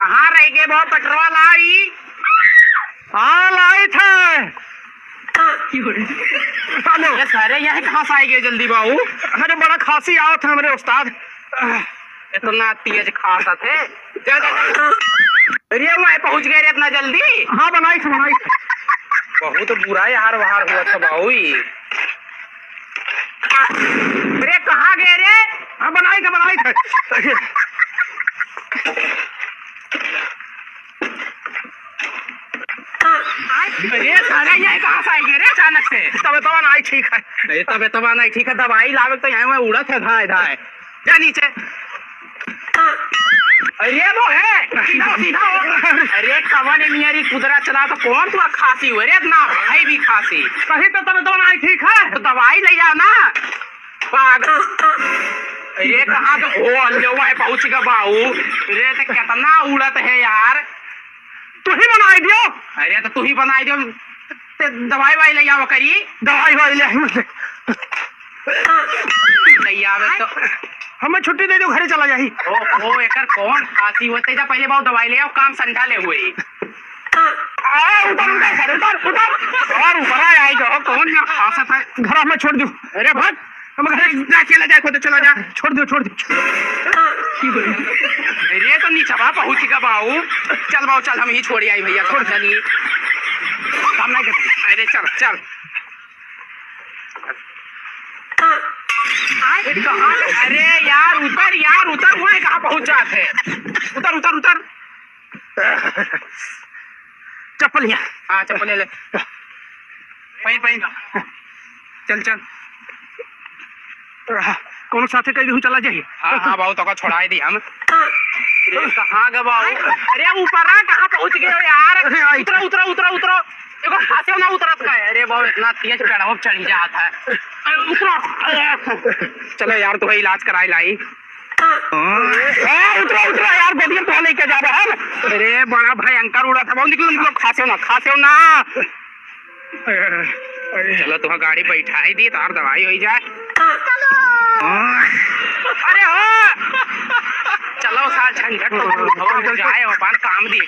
कहाँ रह गए वो पेट्रोल आई? हाँ लाई थे। हेलो ये सारे यहाँ कहाँ से आई गए जल्दी बाबू? अरे बड़ा खांसी आओ था हमारे उस्ताद। इतना तेज खाता थे। जा जा जा। अरे वहाँ पहुँच गए रे इतना जल्दी? हाँ बनाई थी बनाई थी। बहुत बुरा यार बाहर हुआ था बाबू। अरे कहाँ गए रे? हाँ बनाई थे बनाई थे। अरे सारे यहाँ कहाँ से आई गए रे अचानक से? तबीयत नहीं ठीक है। अरे तबीयत नहीं ठीक है, दवाई लावे तो यहाँ उड़त है धाए धाए। जा नीचे। अरे वो है सीधा सीधा हो। अरे कवन मियारी कुदरा चला तो कौन तुआ खांसी हुए रे? इतना भाई भी खांसी कहीं तो तबीयत नहीं ठीक है। तो दवाई ले जाओ ना पागल। अरे कहाँ तो ओ अल्लो वहाँ पहुँच गया बाबू। अरे तो कितना उड़त है यार। तू ही बनाई दियो। अरे तो तू ही बनाई दो। दवाई वाई ले जाओ करी। दवाई वाई ले मुझे ले आवे तो हमें छुट्टी दे दो, घरे चला जाही। ओ एकर कौन खांसी होते? जा पहले बहुत दवाई ले आओ, काम संधा ले हुए। और ऊपर आई गो कौन ना खांसा था? घर में छोड़ दो। अरे भाग हम घर जा, चला जाए खुद चला जा। छोड़ दो छोड़ दो। अरे तो नीचे बा पहुंच गया बाबू। चल बाबू चल, हम ही छोड़ आई भैया। छोड़ चलिए काम नहीं कर। अरे चल चल। कहाँ? अरे यार उतर हुए कहाँ पहुंच जाते? उतर उतर उतर। चप्पल यहाँ। हाँ चप्पल ले ले। पहन पहन। चल चल। कौन साथे कहीं चला जाइए। हाँ हाँ बाबू तो छोड़ा दी हम। कहाँ गए बाबू? अरे ऊपर कहाँ पहुंच गए यार? उतरो उतरो उतरो उतरो। देखो खासे ना उतरत का है। अरे बाबू इतना तेज पेड़ों चढ़ी जाता है। उतरो। चलो यार तुम्हें इलाज कराई लाई। उतरो उतरो यार, बढ़िया तो लेके जा रहा है। अरे बड़ा भयंकर उड़ा था बाबू। निकलो निकलो, खासे हो ना। चलो तुम्हें गाड़ी बैठाई दी तार दवाई हो जाए। अरे हो चलो साल झंझट तो जाए अपन काम दी।